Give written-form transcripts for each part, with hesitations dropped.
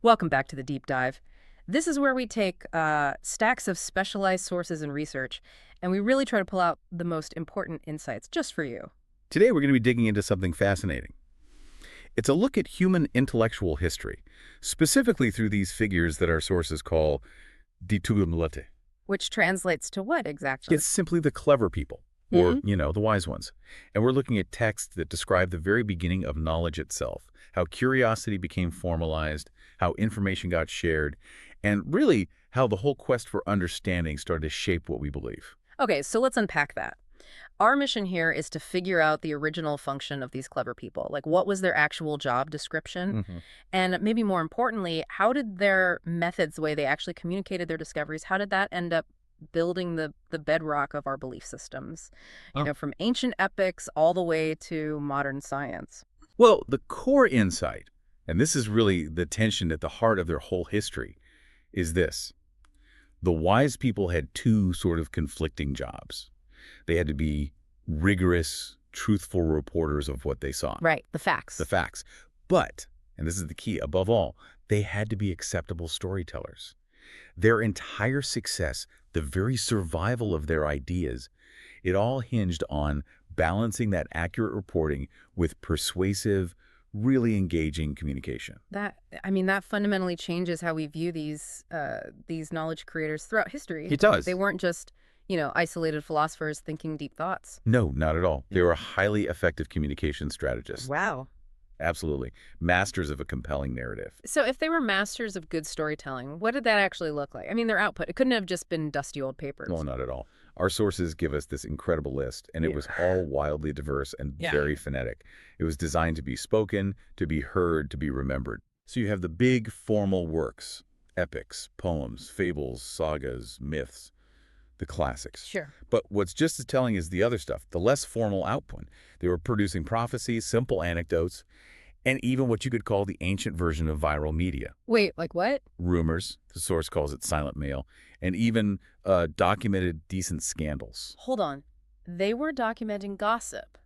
Welcome back to the Deep Dive. This is where we take stacks of specialized sources and research, and we really try to pull out the most important insights just for you. Today we're going to be digging into something fascinating. It's a look at human intellectual history, specifically through these figures that our sources call die klugen Leute. Which translates to what exactly? It's simply the clever people, or, the wise ones. And we're looking at texts that describe the very beginning of knowledge itself, how curiosity became formalized, how information got shared, and really how the whole quest for understanding started to shape what we believe. Okay, so let's unpack that. Our mission here is to figure out the original function of these clever people. Like, what was their actual job description? And maybe more importantly, how did their methods, the way they actually communicated their discoveries, how did that end up building the bedrock of our belief systems? From ancient epics all the way to modern science. Well, the core insight, and this is really the tension at the heart of their whole history, is this. The wise people had two sort of conflicting jobs. They had to be rigorous, truthful reporters of what they saw. Right, the facts. The facts. But, and this is the key, above all, they had to be acceptable storytellers. Their entire success, the very survival of their ideas, it all hinged on balancing that accurate reporting with persuasive, really engaging communication. That fundamentally changes how we view these knowledge creators throughout history. It does. They weren't just, isolated philosophers thinking deep thoughts. No, not at all. They were highly effective communication strategists. Wow. Absolutely. Masters of a compelling narrative. So if they were masters of good storytelling, what did that actually look like? I mean, their output, it couldn't have just been dusty old papers. No, not at all. Our sources give us this incredible list, and it was all wildly diverse and very phonetic. It was designed to be spoken, to be heard, to be remembered. So you have the big formal works, epics, poems, fables, sagas, myths, the classics. Sure. But what's just as telling is the other stuff, the less formal output. They were producing prophecies, simple anecdotes, and even what you could call the ancient version of viral media. Wait, like what? Rumors, the source calls it silent mail, and even documented decent scandals. Hold on. They were documenting gossip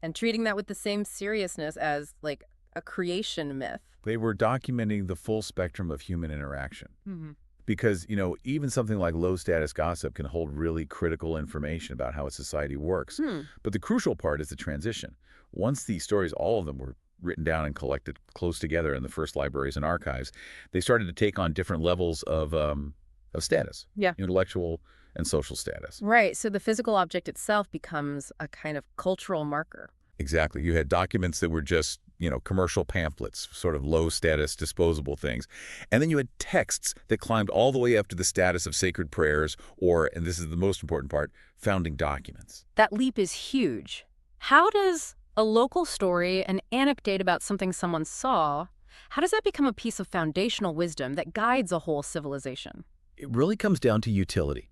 and treating that with the same seriousness as, like, a creation myth. They were documenting the full spectrum of human interaction. Because, even something like low-status gossip can hold really critical information about how a society works. But the crucial part is the transition. Once these stories, all of them were written down and collected close together in the first libraries and archives, they started to take on different levels of status. Yeah. Intellectual and social status. Right. So the physical object itself becomes a kind of cultural marker. Exactly. You had documents that were just, commercial pamphlets, sort of low-status, disposable things. And then you had texts that climbed all the way up to the status of sacred prayers or, and this is the most important part, founding documents. That leap is huge. How does a local story, an anecdote about something someone saw, how does that become a piece of foundational wisdom that guides a whole civilization? It really comes down to utility.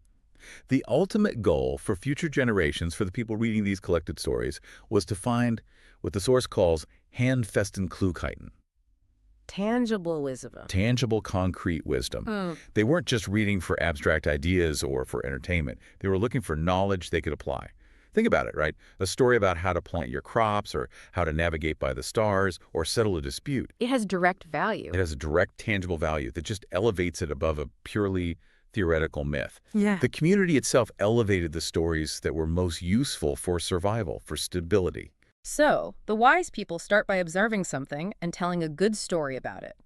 The ultimate goal for future generations, for the people reading these collected stories, was to find what the source calls handfesten Klugheiten. Tangible wisdom. Tangible, concrete wisdom. They weren't just reading for abstract ideas or for entertainment. They were looking for knowledge they could apply. Think about it, right? A story about how to plant your crops or how to navigate by the stars or settle a dispute. It has direct value. It has a direct, tangible value that just elevates it above a purely theoretical myth. Yeah. The community itself elevated the stories that were most useful for survival, for stability. So, the wise people start by observing something and telling a good story about it.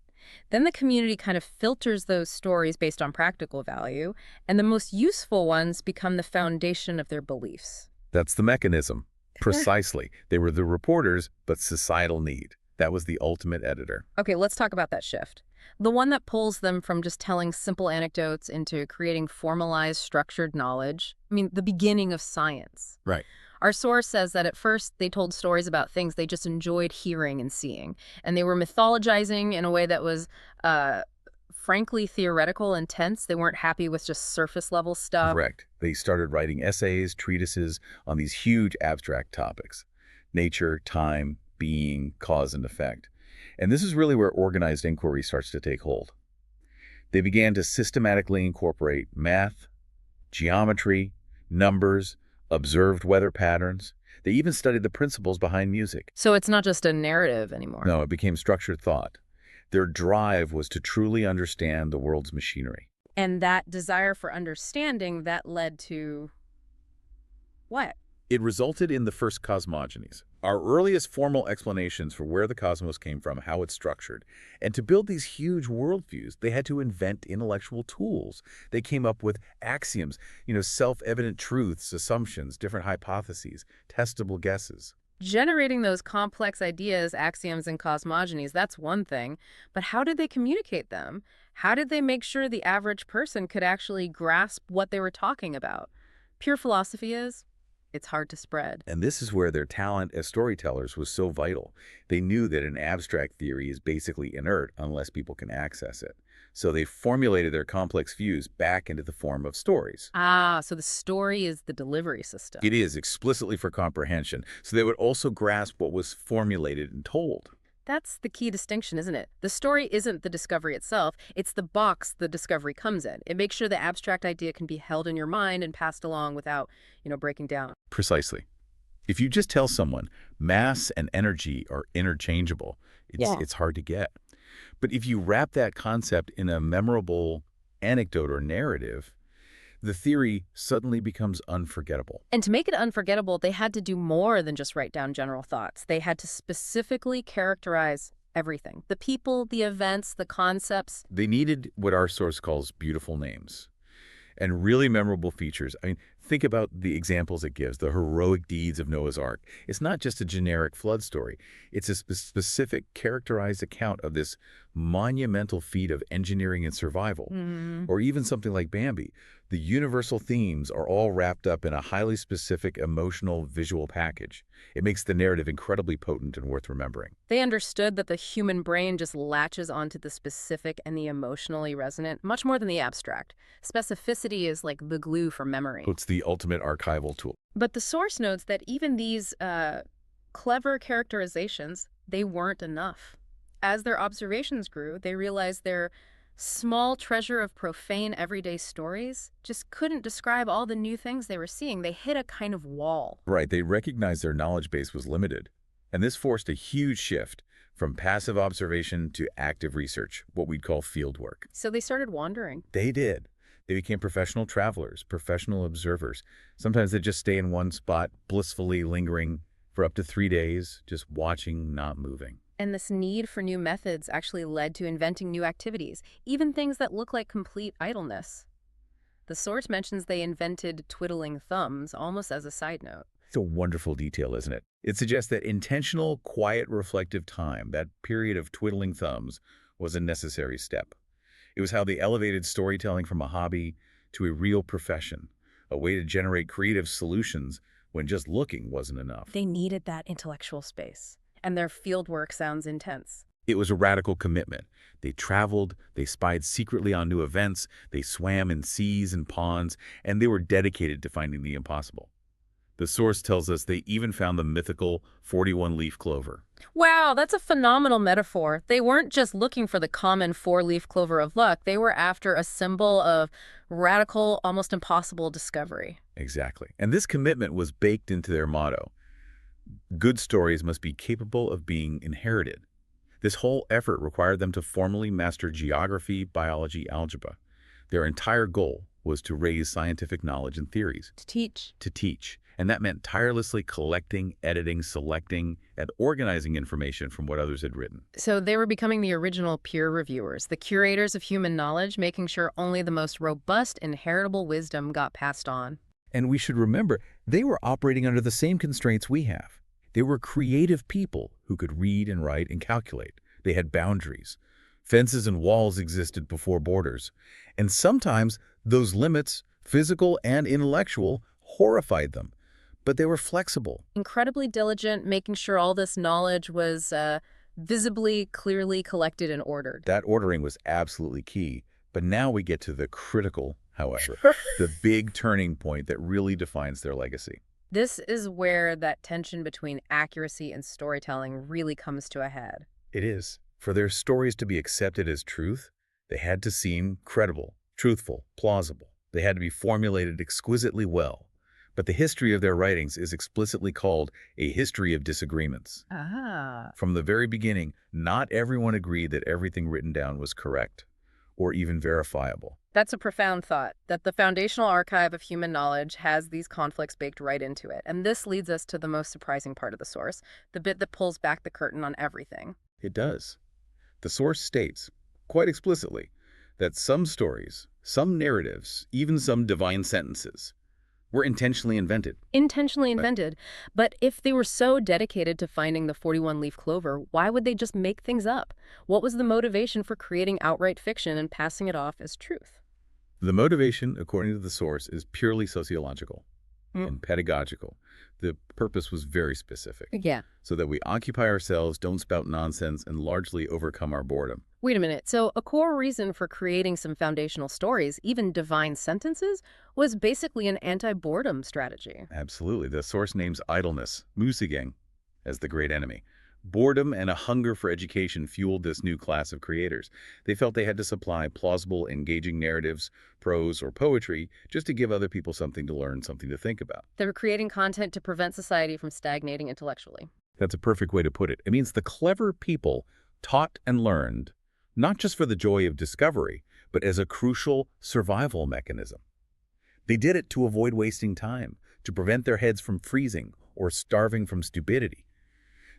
Then the community kind of filters those stories based on practical value, and the most useful ones become the foundation of their beliefs. That's the mechanism. Precisely. They were the reporters, but societal need. That was the ultimate editor. Okay, let's talk about that shift. The one that pulls them from just telling simple anecdotes into creating formalized, structured knowledge. I mean, the beginning of science. Right. Our source says that at first they told stories about things they just enjoyed hearing and seeing. And they were mythologizing in a way that was, frankly, theoretical and tense. They weren't happy with just surface-level stuff. Correct. They started writing essays, treatises on these huge abstract topics. Nature, time, being, cause and effect. And this is really where organized inquiry starts to take hold. They began to systematically incorporate math, geometry, numbers, observed weather patterns. They even studied the principles behind music. So it's not just a narrative anymore. No, it became structured thought. Their drive was to truly understand the world's machinery. And that desire for understanding, that led to what? It resulted in the first cosmogonies, our earliest formal explanations for where the cosmos came from, how it's structured. And to build these huge worldviews, they had to invent intellectual tools. They came up with axioms, self-evident truths, assumptions, different hypotheses, testable guesses. Generating those complex ideas, axioms, and cosmogonies, that's one thing. But how did they communicate them? How did they make sure the average person could actually grasp what they were talking about? Pure philosophy is, it's hard to spread. And this is where their talent as storytellers was so vital. They knew that an abstract theory is basically inert unless people can access it. So they formulated their complex views back into the form of stories. Ah, so the story is the delivery system. It is explicitly for comprehension, so they would also grasp what was formulated and told. That's the key distinction, isn't it? The story isn't the discovery itself. It's the box the discovery comes in. It makes sure the abstract idea can be held in your mind and passed along without, breaking down. Precisely. If you just tell someone mass and energy are interchangeable, it's hard to get. But if you wrap that concept in a memorable anecdote or narrative, the theory suddenly becomes unforgettable. And to make it unforgettable, they had to do more than just write down general thoughts. They had to specifically characterize everything. The people, the events, the concepts. They needed what our source calls beautiful names and really memorable features. I mean, think about the examples it gives, the heroic deeds of Noah's Ark. It's not just a generic flood story. It's a specific, characterized account of this monumental feat of engineering and survival. Or even something like Bambi. The universal themes are all wrapped up in a highly specific, emotional, visual package. It makes the narrative incredibly potent and worth remembering. They understood that the human brain just latches onto the specific and the emotionally resonant, much more than the abstract. Specificity is like the glue for memory. It's the ultimate archival tool. But the source notes that even these clever characterizations, they weren't enough. As their observations grew, they realized their small treasure of profane everyday stories just couldn't describe all the new things they were seeing. They hit a kind of wall. Right, they recognized their knowledge base was limited. And this forced a huge shift from passive observation to active research, what we'd call field work. So they started wandering. They did. They became professional travelers, professional observers. Sometimes they just stay in one spot, blissfully lingering for up to 3 days, just watching, not moving. And this need for new methods actually led to inventing new activities, even things that look like complete idleness. The source mentions they invented twiddling thumbs, almost as a side note. It's a wonderful detail, isn't it? It suggests that intentional, quiet, reflective time, that period of twiddling thumbs, was a necessary step. It was how they elevated storytelling from a hobby to a real profession, a way to generate creative solutions when just looking wasn't enough. They needed that intellectual space, and their fieldwork sounds intense. It was a radical commitment. They traveled, they spied secretly on new events, they swam in seas and ponds, and they were dedicated to finding the impossible. The source tells us they even found the mythical 41-leaf clover. Wow, that's a phenomenal metaphor. They weren't just looking for the common four-leaf clover of luck. They were after a symbol of radical, almost impossible discovery. Exactly. And this commitment was baked into their motto. Good stories must be capable of being inherited. This whole effort required them to formally master geography, biology, algebra. Their entire goal was to raise scientific knowledge and theories. To teach. To teach. And that meant tirelessly collecting, editing, selecting, and organizing information from what others had written. So they were becoming the original peer reviewers, the curators of human knowledge, making sure only the most robust, inheritable wisdom got passed on. And we should remember, they were operating under the same constraints we have. They were creative people who could read and write and calculate. They had boundaries. Fences and walls existed before borders. And sometimes those limits, physical and intellectual, horrified them. But they were flexible. Incredibly diligent, making sure all this knowledge was visibly, clearly collected and ordered. That ordering was absolutely key. But now we get to the critical, however, the big turning point that really defines their legacy. This is where that tension between accuracy and storytelling really comes to a head. It is. For their stories to be accepted as truth, they had to seem credible, truthful, plausible. They had to be formulated exquisitely well, But the history of their writings is explicitly called a history of disagreements. Ah. From the very beginning, not everyone agreed that everything written down was correct or even verifiable. That's a profound thought, that the foundational archive of human knowledge has these conflicts baked right into it. And this leads us to the most surprising part of the source, the bit that pulls back the curtain on everything. It does. The source states, quite explicitly, that some stories, some narratives, even some divine sentences, were intentionally invented. Intentionally Right. invented. But if they were so dedicated to finding the 41-leaf clover, why would they just make things up? What was the motivation for creating outright fiction and passing it off as truth? The motivation, according to the source, is purely sociological Mm. and pedagogical. The purpose was very specific, Yeah. so that we occupy ourselves, don't spout nonsense, and largely overcome our boredom. Wait a minute. So a core reason for creating some foundational stories, even divine sentences, was basically an anti-boredom strategy. Absolutely. The source names idleness, Musigeng, as the great enemy. Boredom and a hunger for education fueled this new class of creators. They felt they had to supply plausible, engaging narratives, prose, or poetry just to give other people something to learn, something to think about. They were creating content to prevent society from stagnating intellectually. That's a perfect way to put it. It means the clever people taught and learned, not just for the joy of discovery, but as a crucial survival mechanism. They did it to avoid wasting time, to prevent their heads from freezing or starving from stupidity.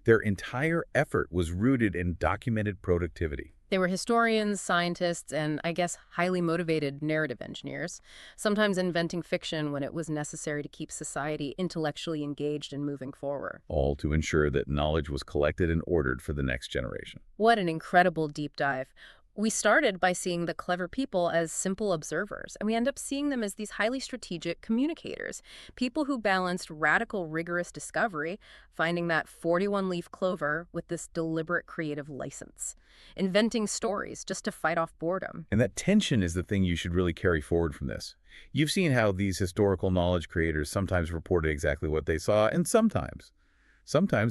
Their entire effort was rooted in documented productivity. They were historians, scientists, and I guess highly motivated narrative engineers, sometimes inventing fiction when it was necessary to keep society intellectually engaged and moving forward. All to ensure that knowledge was collected and ordered for the next generation. What an incredible deep dive. We started by seeing the clever people as simple observers, and we end up seeing them as these highly strategic communicators, people who balanced radical, rigorous discovery, finding that 41-leaf clover with this deliberate creative license, inventing stories just to fight off boredom. And that tension is the thing you should really carry forward from this. You've seen how these historical knowledge creators sometimes reported exactly what they saw, and sometimes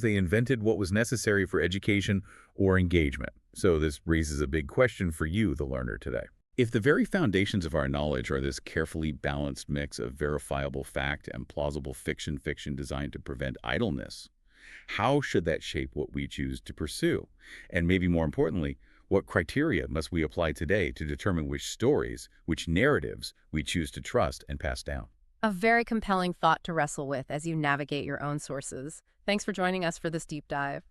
they invented what was necessary for education or engagement. So this raises a big question for you, the learner, today. If the very foundations of our knowledge are this carefully balanced mix of verifiable fact and plausible fiction designed to prevent idleness, how should that shape what we choose to pursue? And maybe more importantly, what criteria must we apply today to determine which stories, which narratives we choose to trust and pass down? A very compelling thought to wrestle with as you navigate your own sources. Thanks for joining us for this deep dive.